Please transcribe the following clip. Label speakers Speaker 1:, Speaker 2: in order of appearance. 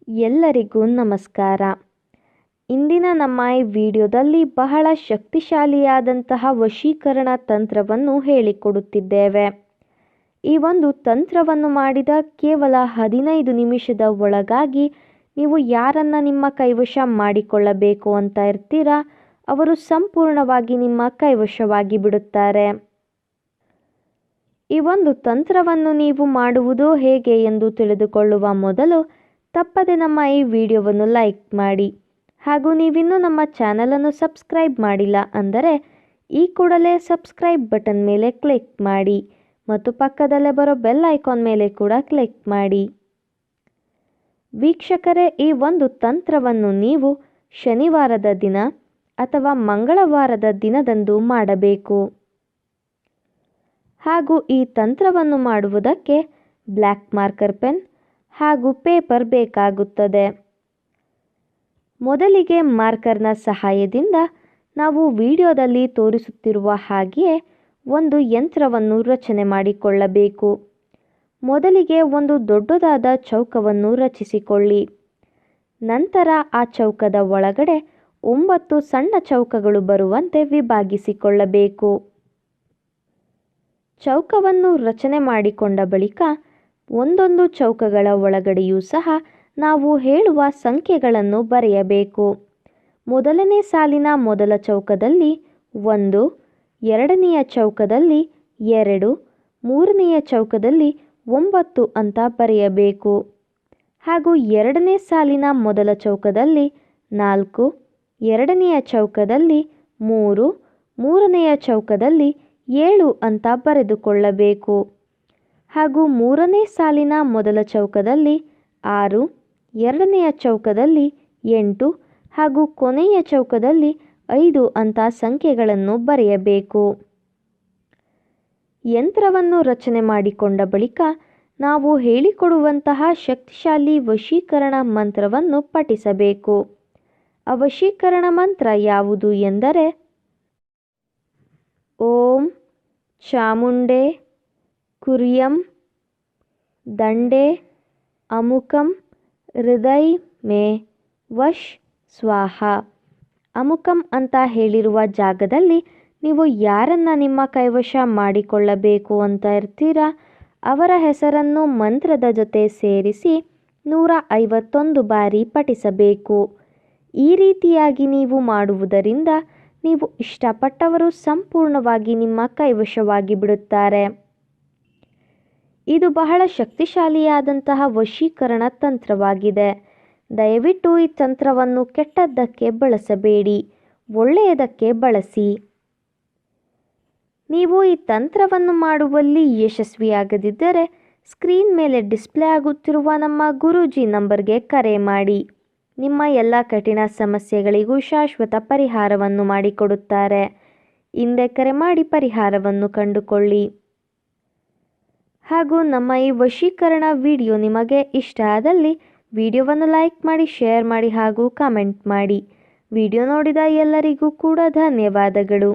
Speaker 1: ಎಲ್ಲರಿಗೂ ನಮಸ್ಕಾರ. ಇಂದಿನ ನಮ್ಮ ಈ ವಿಡಿಯೋದಲ್ಲಿ ಬಹಳ ಶಕ್ತಿಶಾಲಿಯಾದಂತಹ ವಶೀಕರಣ ತಂತ್ರವನ್ನು ಹೇಳಿಕೊಡುತ್ತಿದ್ದೇವೆ. ಈ ಒಂದು ತಂತ್ರವನ್ನು ಮಾಡಿದ ಕೇವಲ 15 ನಿಮಿಷದ ಒಳಗಾಗಿ ನೀವು ಯಾರನ್ನು ನಿಮ್ಮ ಕೈವಶ ಮಾಡಿಕೊಳ್ಳಬೇಕು ಅಂತ ಇರ್ತೀರಾ ಅವರು ಸಂಪೂರ್ಣವಾಗಿ ನಿಮ್ಮ ಕೈವಶವಾಗಿ ಬಿಡುತ್ತಾರೆ. ಈ ಒಂದು ತಂತ್ರವನ್ನು ನೀವು ಮಾಡುವುದು ಹೇಗೆ ಎಂದು ತಿಳಿದುಕೊಳ್ಳುವ ಮೊದಲು ತಪ್ಪದೆ ನಮ್ಮ ಈ ವಿಡಿಯೋವನ್ನು ಲೈಕ್ ಮಾಡಿ ಹಾಗೂ ನೀವಿನ್ನೂ ನಮ್ಮ ಚಾನಲನ್ನು ಸಬ್ಸ್ಕ್ರೈಬ್ ಮಾಡಿಲ್ಲ ಅಂದರೆ ಈ ಕೂಡಲೇ ಸಬ್ಸ್ಕ್ರೈಬ್ ಬಟನ್ ಮೇಲೆ ಕ್ಲಿಕ್ ಮಾಡಿ ಮತ್ತು ಪಕ್ಕದಲ್ಲೇ ಬರೋ ಬೆಲ್ ಐಕಾನ್ ಮೇಲೆ ಕೂಡ ಕ್ಲಿಕ್ ಮಾಡಿ. ವೀಕ್ಷಕರೇ, ಈ ಒಂದು ತಂತ್ರವನ್ನು ನೀವು ಶನಿವಾರದ ದಿನ ಅಥವಾ ಮಂಗಳವಾರದ ದಿನದಂದು ಮಾಡಬೇಕು. ಹಾಗೂ ಈ ತಂತ್ರವನ್ನು ಮಾಡುವುದಕ್ಕೆ ಬ್ಲ್ಯಾಕ್ ಮಾರ್ಕರ್ ಪೆನ್ ಹಾಗೂ ಪೇಪರ್ ಬೇಕಾಗುತ್ತದೆ. ಮೊದಲಿಗೆ ಮಾರ್ಕರ್ನ ಸಹಾಯದಿಂದ ನಾವು ವಿಡಿಯೋದಲ್ಲಿ ತೋರಿಸುತ್ತಿರುವ ಹಾಗೆಯೇ ಒಂದು ಯಂತ್ರವನ್ನು ರಚನೆ ಮಾಡಿಕೊಳ್ಳಬೇಕು. ಮೊದಲಿಗೆ ಒಂದು ದೊಡ್ಡದಾದ ಚೌಕವನ್ನು ರಚಿಸಿಕೊಳ್ಳಿ. ನಂತರ ಆ ಚೌಕದ ಒಳಗಡೆ 9 ಸಣ್ಣ ಚೌಕಗಳು ಬರುವಂತೆ ವಿಭಾಗಿಸಿಕೊಳ್ಳಬೇಕು. ಚೌಕವನ್ನು ರಚನೆ ಮಾಡಿಕೊಂಡ ಬಳಿಕ ಒಂದೊಂದು ಚೌಕಗಳ ಒಳಗಡೆಯೂ ಸಹ ನಾವು ಹೇಳುವ ಸಂಖ್ಯೆಗಳನ್ನು ಬರೆಯಬೇಕು. ಮೊದಲನೇ ಸಾಲಿನ ಮೊದಲ ಚೌಕದಲ್ಲಿ 1, ಎರಡನೆಯ ಚೌಕದಲ್ಲಿ 2, ಮೂರನೆಯ ಚೌಕದಲ್ಲಿ 9 ಅಂತ ಬರೆಯಬೇಕು. ಹಾಗೂ ಎರಡನೇ ಸಾಲಿನ ಮೊದಲ ಚೌಕದಲ್ಲಿ 4, ಎರಡನೆಯ ಚೌಕದಲ್ಲಿ 3, ಮೂರನೆಯ ಚೌಕದಲ್ಲಿ 7 ಅಂತ ಬರೆದುಕೊಳ್ಳಬೇಕು. ಹಾಗೂ ಮೂರನೇ ಸಾಲಿನ ಮೊದಲ ಚೌಕದಲ್ಲಿ 6, ಎರಡನೆಯ ಚೌಕದಲ್ಲಿ 8 ಹಾಗೂ ಕೊನೆಯ ಚೌಕದಲ್ಲಿ 5 ಅಂತ ಸಂಖ್ಯೆಗಳನ್ನು ಬರೆಯಬೇಕು. ಯಂತ್ರವನ್ನು ರಚನೆ ಮಾಡಿಕೊಂಡ ಬಳಿಕ ನಾವು ಹೇಳಿಕೊಡುವಂತಹ ಶಕ್ತಿಶಾಲಿ ವಶೀಕರಣ ಮಂತ್ರವನ್ನು ಪಠಿಸಬೇಕು. ಆ ವಶೀಕರಣ ಮಂತ್ರ ಯಾವುದು ಎಂದರೆ ಓಂ ಚಾಮುಂಡೇ ಕುರ್ಯಂ ದಂಡೇ ಅಮುಕಂ ಹೃದಯ ಮೇ ವಶ್ ಸ್ವಾಹ. ಅಮುಕಂ ಅಂತ ಹೇಳಿರುವ ಜಾಗದಲ್ಲಿ ನೀವು ಯಾರನ್ನು ನಿಮ್ಮ ಕೈವಶ ಮಾಡಿಕೊಳ್ಳಬೇಕು ಅಂತ ಇರ್ತೀರಾ ಅವರ ಹೆಸರನ್ನು ಮಂತ್ರದ ಜೊತೆ ಸೇರಿಸಿ 151 ಬಾರಿ ಪಠಿಸಬೇಕು. ಈ ರೀತಿಯಾಗಿ ನೀವು ಮಾಡುವುದರಿಂದ ನೀವು ಇಷ್ಟಪಟ್ಟವರು ಸಂಪೂರ್ಣವಾಗಿ ನಿಮ್ಮ ಕೈವಶವಾಗಿ ಬಿಡುತ್ತಾರೆ. ಇದು ಬಹಳ ಶಕ್ತಿಶಾಲಿಯಾದಂತಹ ವಶೀಕರಣ ತಂತ್ರವಾಗಿದೆ. ದಯವಿಟ್ಟು ಈ ತಂತ್ರವನ್ನು ಕೆಟ್ಟದ್ದಕ್ಕೆ ಬಳಸಬೇಡಿ, ಒಳ್ಳೆಯದಕ್ಕೆ ಬಳಸಿ. ನೀವು ಈ ತಂತ್ರವನ್ನು ಮಾಡುವಲ್ಲಿ ಯಶಸ್ವಿಯಾಗದಿದ್ದರೆ ಸ್ಕ್ರೀನ್ ಮೇಲೆ ಡಿಸ್ಪ್ಲೇ ಆಗುತ್ತಿರುವ ನಮ್ಮ ಗುರೂಜಿ ನಂಬರ್ಗೆ ಕರೆ ಮಾಡಿ. ನಿಮ್ಮ ಎಲ್ಲ ಕಠಿಣ ಸಮಸ್ಯೆಗಳಿಗೂ ಶಾಶ್ವತ ಪರಿಹಾರವನ್ನು ಮಾಡಿಕೊಡುತ್ತಾರೆ. ಹಿಂದೆ ಕರೆ ಮಾಡಿ ಪರಿಹಾರವನ್ನು ಕಂಡುಕೊಳ್ಳಿ. ಹಾಗೂ ನಮ್ಮ ಈ ವಶೀಕರಣ ವಿಡಿಯೋ ನಿಮಗೆ ಇಷ್ಟ ಆದಲ್ಲಿ ವಿಡಿಯೋವನ್ನು ಲೈಕ್ ಮಾಡಿ, ಶೇರ್ ಮಾಡಿ ಹಾಗೂ ಕಾಮೆಂಟ್ ಮಾಡಿ. ವಿಡಿಯೋ ನೋಡಿದ ಎಲ್ಲರಿಗೂ ಕೂಡ ಧನ್ಯವಾದಗಳು.